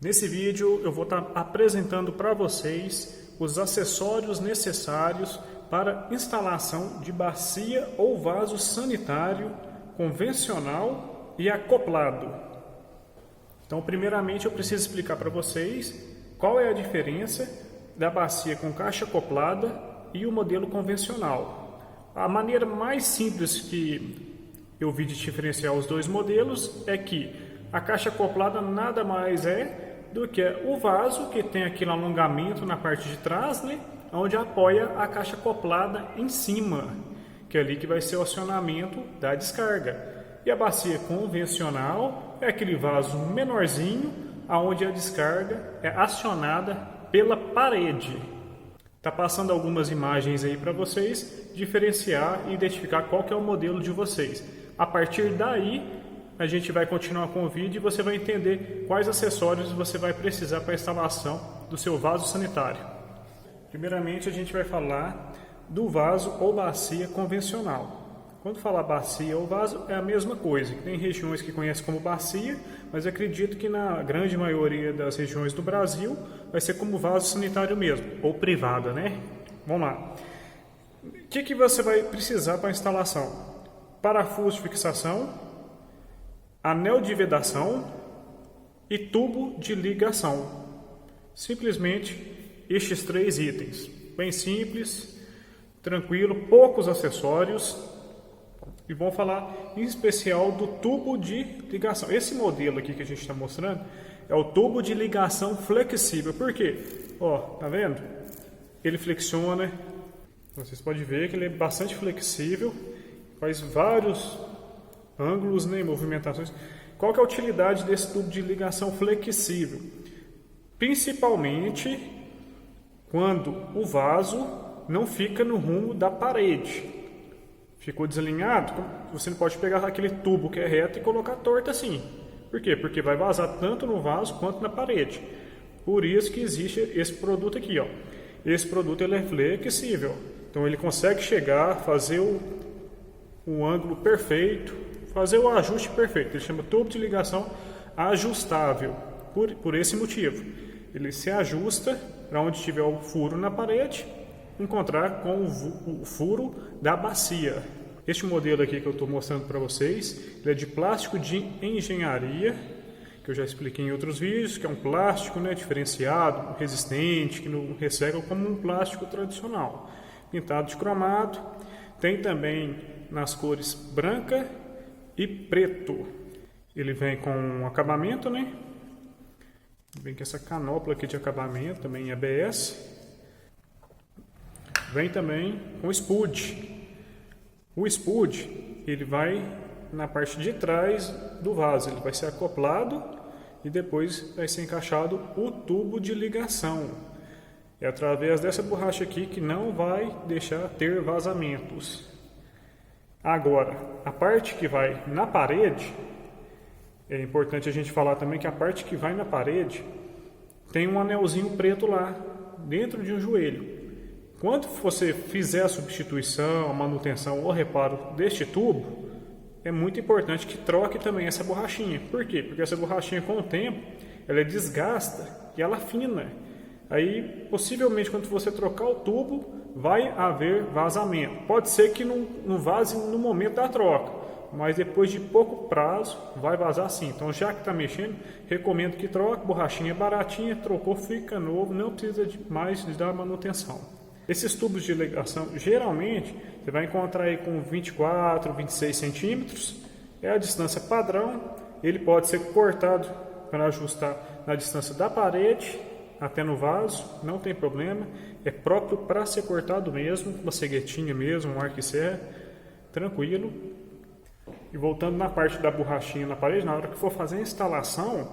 Nesse vídeo eu vou estar apresentando para vocês os acessórios necessários para instalação de bacia ou vaso sanitário convencional e acoplado. Então, primeiramente eu preciso explicar para vocês qual é a diferença da bacia com caixa acoplada e o modelo convencional. A maneira mais simples que eu vi de diferenciar os dois modelos é que a caixa acoplada nada mais é do que o vaso que tem aquele alongamento na parte de trás, né, onde apoia a caixa acoplada em cima, que é ali que vai ser o acionamento da descarga. E a bacia convencional é aquele vaso menorzinho, onde a descarga é acionada pela parede. Tá passando algumas imagens aí para vocês diferenciar e identificar qual que é o modelo de vocês. A partir daí, a gente vai continuar com o vídeo e você vai entender quais acessórios você vai precisar para a instalação do seu vaso sanitário. Primeiramente, a gente vai falar do vaso ou bacia convencional. Quando falar bacia ou vaso, é a mesma coisa. Tem regiões que conhecem como bacia, mas acredito que na grande maioria das regiões do Brasil vai ser como vaso sanitário mesmo, ou privada, né? Vamos lá. O que você vai precisar para a instalação? Parafuso de fixação, anel de vedação e tubo de ligação. Simplesmente estes três itens. Bem simples, tranquilo, poucos acessórios. E vamos falar em especial do tubo de ligação. Esse modelo aqui que a gente está mostrando é o tubo de ligação flexível. Por quê? Ó, tá vendo? Ele flexiona. Vocês podem ver que ele é bastante flexível. Faz vários ângulos, né, movimentações. Qual que é a utilidade desse tubo de ligação flexível? Principalmente quando o vaso não fica no rumo da parede. Ficou desalinhado, você não pode pegar aquele tubo que é reto e colocar torto assim. Por quê? Porque vai vazar tanto no vaso quanto na parede. Por isso que existe esse produto aqui, ó. Esse produto ele é flexível. Então ele consegue chegar, fazer o ângulo perfeito, fazer o ajuste perfeito. Ele chama tubo de ligação ajustável. Por esse motivo. Ele se ajusta para onde tiver o furo na parede, encontrar com o furo da bacia. Este modelo aqui que eu estou mostrando para vocês, ele é de plástico de engenharia, que eu já expliquei em outros vídeos, que é um plástico, né, diferenciado, resistente, que não resseca como um plástico tradicional. Pintado de cromado, tem também nas cores branca e preto. Ele vem com um acabamento, né? Vem com essa canopla aqui de acabamento, também em ABS. Vem também com o spud. O spud, ele vai na parte de trás do vaso, ele vai ser acoplado e depois vai ser encaixado o tubo de ligação. É através dessa borracha aqui que não vai deixar ter vazamentos. Agora, a parte que vai na parede, é importante a gente falar também que a parte que vai na parede tem um anelzinho preto lá, dentro de um joelho. Quando você fizer a substituição, a manutenção ou reparo deste tubo, é muito importante que troque também essa borrachinha. Por quê? Porque essa borrachinha, com o tempo, ela desgasta e ela afina. Aí, possivelmente, quando você trocar o tubo, vai haver vazamento. Pode ser que não vaze no momento da troca, mas depois de pouco prazo, vai vazar sim. Então, já que está mexendo, recomendo que troque. Borrachinha baratinha, trocou, fica novo, não precisa mais de dar manutenção. Esses tubos de ligação, geralmente, você vai encontrar aí com 24, 26 centímetros. É a distância padrão. Ele pode ser cortado para ajustar na distância da parede até no vaso, não tem problema. É próprio para ser cortado mesmo, uma ceguetinha mesmo, um arco e serra, tranquilo. E voltando na parte da borrachinha na parede, na hora que for fazer a instalação,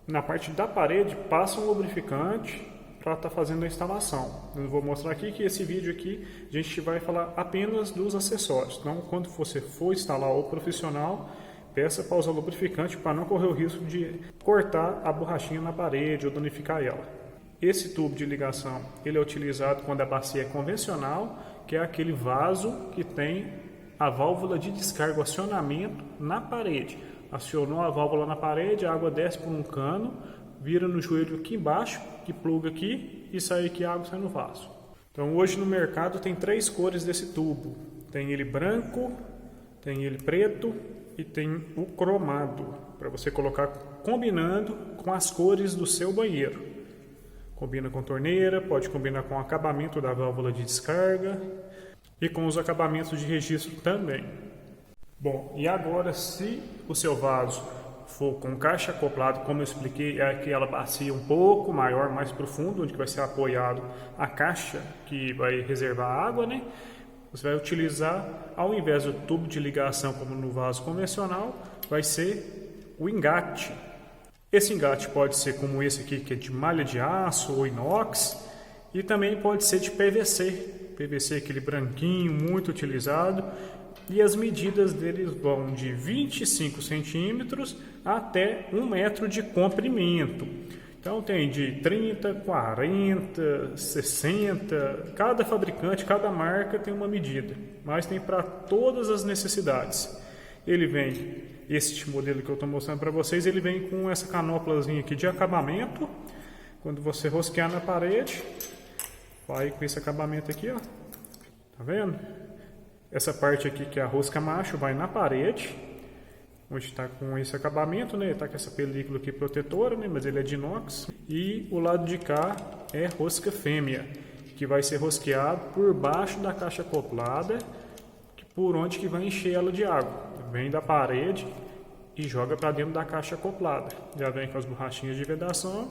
na parte da parede, passa um lubrificante para estar fazendo a instalação. Eu vou mostrar aqui que esse vídeo aqui a gente vai falar apenas dos acessórios. Então, quando você for instalar o profissional, peça para usar lubrificante para não correr o risco de cortar a borrachinha na parede ou danificar ela. Esse tubo de ligação ele é utilizado quando a bacia é convencional, que é aquele vaso que tem a válvula de descarga, o acionamento na parede. Acionou a válvula na parede, a água desce por um cano, vira no joelho aqui embaixo, que pluga aqui e sai aqui, a água sai no vaso. Então hoje no mercado tem 3 cores desse tubo. Tem ele branco, tem ele preto e tem o cromado, para você colocar combinando com as cores do seu banheiro. Combina com torneira, pode combinar com o acabamento da válvula de descarga e com os acabamentos de registro também. Bom, e agora se o seu vaso for com caixa acoplado, como eu expliquei, é aquela bacia um pouco maior, mais profundo, onde vai ser apoiado a caixa que vai reservar a água, né? Você vai utilizar, ao invés do tubo de ligação como no vaso convencional, vai ser o engate. Esse engate pode ser como esse aqui, que é de malha de aço ou inox, e também pode ser de PVC. PVC, aquele branquinho, muito utilizado, e as medidas deles vão de 25 centímetros até 1 metro de comprimento. Então tem de 30, 40, 60, cada fabricante, cada marca tem uma medida, mas tem para todas as necessidades. Ele vem, este modelo que eu estou mostrando para vocês, ele vem com essa canoplazinha aqui de acabamento. Quando você rosquear na parede, vai com esse acabamento aqui, ó. Tá vendo? Essa parte aqui que é a rosca macho vai na parede, onde está com esse acabamento, né? Está com essa película aqui protetora, né? Mas ele é de inox. E o lado de cá é rosca fêmea, que vai ser rosqueado por baixo da caixa acoplada, por onde que vai encher ela de água. Vem da parede e joga para dentro da caixa acoplada. Já vem com as borrachinhas de vedação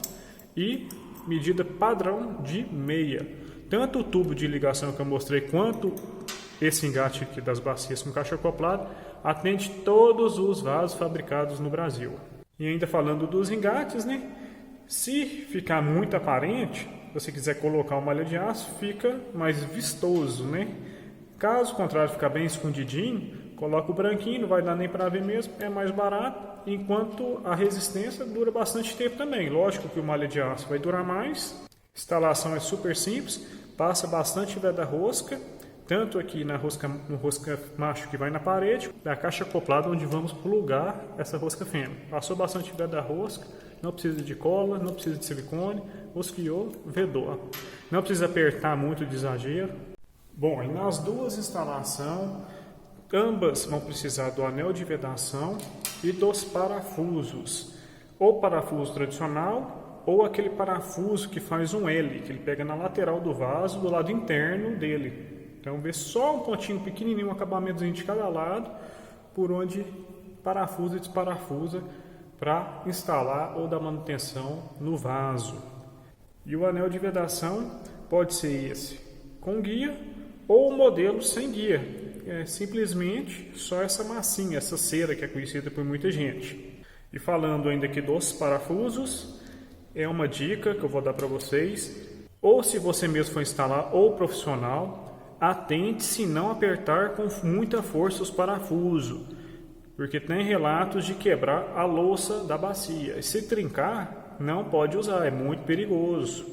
e medida padrão de meia. Tanto o tubo de ligação que eu mostrei, quanto esse engate aqui das bacias com caixa acoplada, atende todos os vasos fabricados no Brasil. E ainda falando dos engates, né? Se ficar muito aparente, se você quiser colocar uma malha de aço, fica mais vistoso, né? Caso contrário, ficar bem escondidinho, coloca o branquinho, não vai dar nem para ver mesmo, é mais barato, enquanto a resistência dura bastante tempo também. Lógico que o malha de aço vai durar mais. A instalação é super simples, passa bastante veda-rosca, tanto aqui no rosca macho que vai na parede, da caixa acoplada onde vamos plugar essa rosca fêmea. Passou bastante veda-rosca, não precisa de cola, não precisa de silicone, rosqueou, vedou. Não precisa apertar muito de exagero. Bom, e nas duas instalações, ambas vão precisar do anel de vedação e dos parafusos. Ou parafuso tradicional, ou aquele parafuso que faz um L, que ele pega na lateral do vaso, do lado interno dele. Então, vê só um pontinho pequenininho, um acabamentozinho de cada lado, por onde parafusa e desparafusa para instalar ou dar manutenção no vaso. E o anel de vedação pode ser esse com guia ou o modelo sem guia. É simplesmente só essa massinha, essa cera que é conhecida por muita gente. E falando ainda aqui dos parafusos, é uma dica que eu vou dar para vocês. Ou se você mesmo for instalar ou profissional, atente-se não apertar com muita força os parafusos, porque tem relatos de quebrar a louça da bacia. E se trincar, não pode usar, é muito perigoso.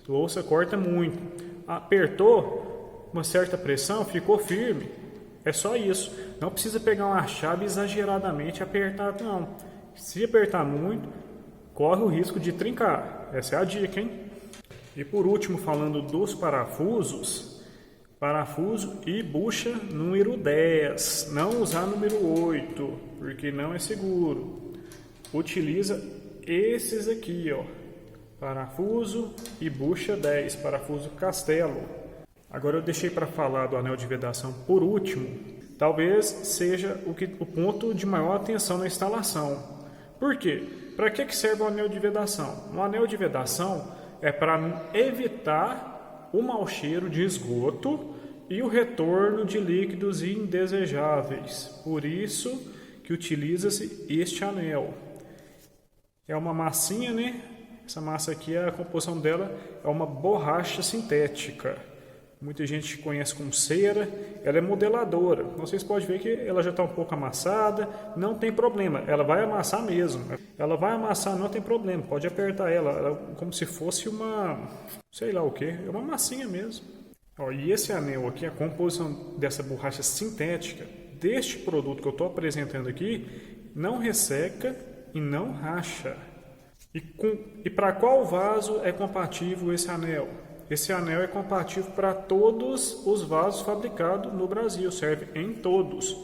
A louça corta muito. Apertou, uma certa pressão, ficou firme. É só isso. Não precisa pegar uma chave exageradamente e apertar, não. Se apertar muito, corre o risco de trincar. Essa é a dica, hein? E por último, falando dos parafusos, parafuso e bucha número 10. Não usar número 8, porque não é seguro. Utiliza esses aqui, ó. Parafuso e bucha 10, parafuso Castelo. Agora eu deixei para falar do anel de vedação por último. Talvez seja o ponto de maior atenção na instalação. Por quê? Para que serve o anel de vedação? O anel de vedação é para evitar o mau cheiro de esgoto e o retorno de líquidos indesejáveis. Por isso que utiliza-se este anel. É uma massinha, né? Essa massa aqui, a composição dela é uma borracha sintética. Muita gente conhece como cera. Ela é modeladora. Vocês podem ver que ela já está um pouco amassada. Não tem problema. Ela vai amassar mesmo. Ela vai amassar, não tem problema. Pode apertar ela como se fosse uma... sei lá o que. É uma massinha mesmo. Ó, e esse anel aqui, a composição dessa borracha sintética, deste produto que eu estou apresentando aqui, não resseca e não racha. E para qual vaso é compatível esse anel? Esse anel é compatível para todos os vasos fabricados no Brasil, serve em todos.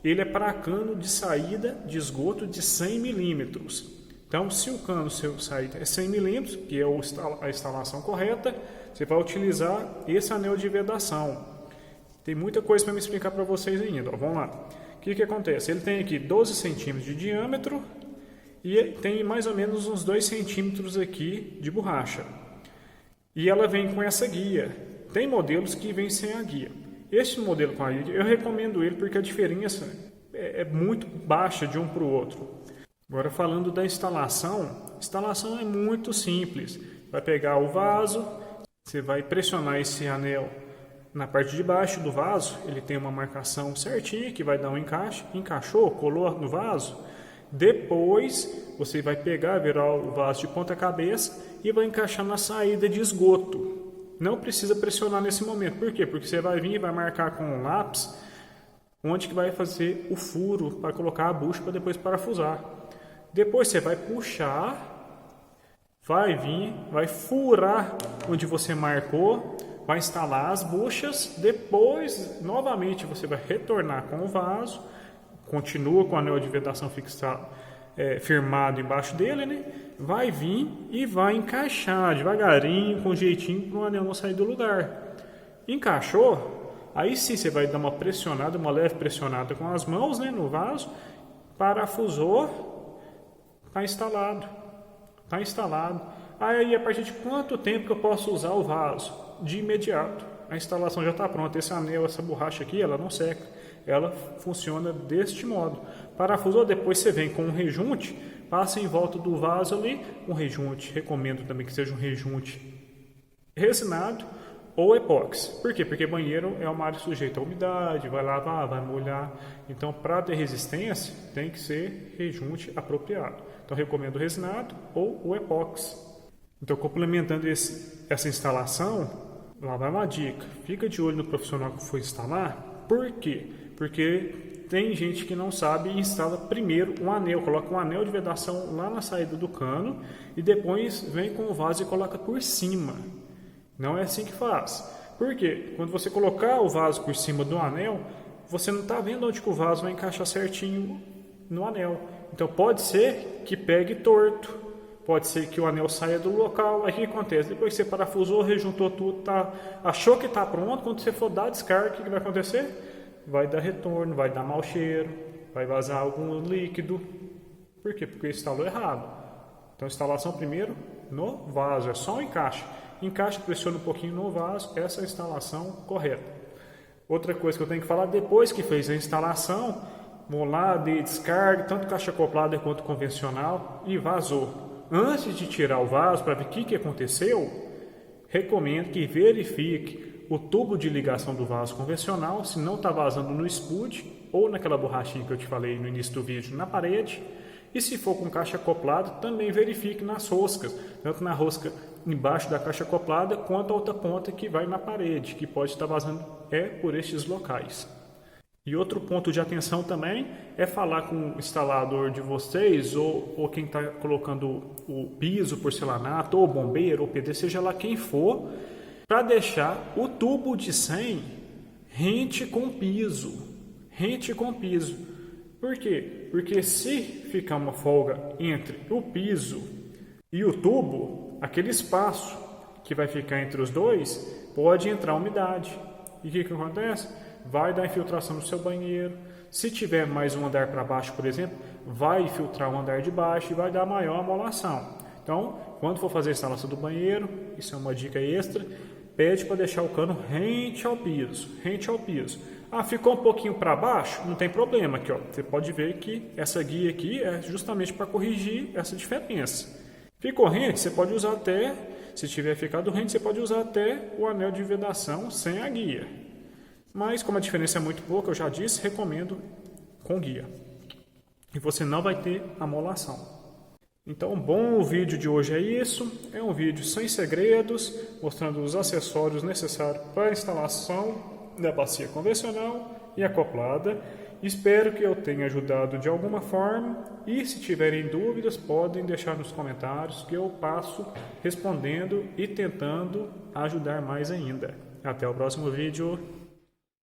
Ele é para cano de saída de esgoto de 100 milímetros. Então, se o cano seu saída é 100 milímetros, que é a instalação correta, você vai utilizar esse anel de vedação. Tem muita coisa para me explicar para vocês ainda. Vamos lá. O que acontece? Ele tem aqui 12 centímetros de diâmetro e tem mais ou menos uns 2 centímetros aqui de borracha. E ela vem com essa guia. Tem modelos que vêm sem a guia. Este modelo com a guia, eu recomendo ele porque a diferença é muito baixa de um para o outro. Agora falando da instalação, a instalação é muito simples. Vai pegar o vaso, você vai pressionar esse anel na parte de baixo do vaso, ele tem uma marcação certinha que vai dar um encaixe, encaixou, colou no vaso. Depois você vai pegar, virar o vaso de ponta cabeça e vai encaixar na saída de esgoto. Não precisa pressionar nesse momento. Por quê? Porque você vai vir e vai marcar com um lápis onde que vai fazer o furo para colocar a bucha para depois parafusar. Depois você vai puxar, vai vir, vai furar onde você marcou, vai instalar as buchas, depois novamente você vai retornar com o vaso, continua com o anel de vedação fixado, firmado embaixo dele, né? Vai vir e vai encaixar devagarinho, com jeitinho, para o anel não sair do lugar. Encaixou, aí sim você vai dar uma pressionada, uma leve pressionada com as mãos, né, no vaso, parafusou, está instalado. Está instalado. Aí a partir de quanto tempo que eu posso usar o vaso? De imediato. A instalação já está pronta. Esse anel, essa borracha aqui, ela não seca. Ela funciona deste modo. Parafusou, depois você vem com um rejunte, passa em volta do vaso ali, um rejunte, recomendo também que seja um rejunte resinado ou epóxi. Por quê? Porque banheiro é uma área sujeita à umidade, vai lavar, vai molhar. Então, para ter resistência, tem que ser rejunte apropriado. Então, recomendo o resinado ou o epóxi. Então, complementando essa instalação, lá vai uma dica. Fica de olho no profissional que for instalar. Por quê? Porque tem gente que não sabe e instala primeiro um anel, coloca um anel de vedação lá na saída do cano e depois vem com o vaso e coloca por cima. Não é assim que faz. Por quê? Quando você colocar o vaso por cima do anel, você não está vendo onde que o vaso vai encaixar certinho no anel. Então pode ser que pegue torto, pode ser que o anel saia do local. Aí o que acontece? Depois que você parafusou, rejuntou tudo, achou que está pronto, quando você for dar a descarga, o que vai acontecer? Vai dar retorno, vai dar mau cheiro, vai vazar algum líquido. Por quê? Porque instalou errado. Então instalação primeiro no vaso, é só um encaixe. Encaixe, pressiona um pouquinho no vaso, essa é a instalação correta. Outra coisa que eu tenho que falar, depois que fez a instalação, vou lá, dei descarga, tanto caixa acoplada quanto convencional, e vazou. Antes de tirar o vaso, para ver o que aconteceu, recomendo que verifique o tubo de ligação do vaso convencional, se não está vazando no spud, ou naquela borrachinha que eu te falei no início do vídeo, na parede. E se for com caixa acoplada, também verifique nas roscas, tanto na rosca embaixo da caixa acoplada, quanto a outra ponta que vai na parede, que pode estar vazando por estes locais. E outro ponto de atenção também é falar com o instalador de vocês, ou quem está colocando o piso, porcelanato, ou bombeiro, ou PD, seja lá quem for, para deixar o tubo de 100 rente com piso. Rente com piso. Por quê? Porque se ficar uma folga entre o piso e o tubo, aquele espaço que vai ficar entre os dois, pode entrar umidade. E o que acontece? Vai dar infiltração no seu banheiro. Se tiver mais um andar para baixo, por exemplo, vai infiltrar o andar de baixo e vai dar maior amolação. Então, quando for fazer a instalação do banheiro, isso é uma dica extra, pede para deixar o cano rente ao piso. Rente ao piso. Ah, ficou um pouquinho para baixo? Não tem problema aqui, ó. Você pode ver que essa guia aqui é justamente para corrigir essa diferença. Ficou rente, você pode usar até, se tiver ficado rente, você pode usar até o anel de vedação sem a guia. Mas como a diferença é muito pouca, eu já disse, recomendo com guia. E você não vai ter amolação. Então, bom, o vídeo de hoje é isso. É um vídeo sem segredos, mostrando os acessórios necessários para a instalação da bacia convencional e acoplada. Espero que eu tenha ajudado de alguma forma e se tiverem dúvidas podem deixar nos comentários que eu passo respondendo e tentando ajudar mais ainda. Até o próximo vídeo.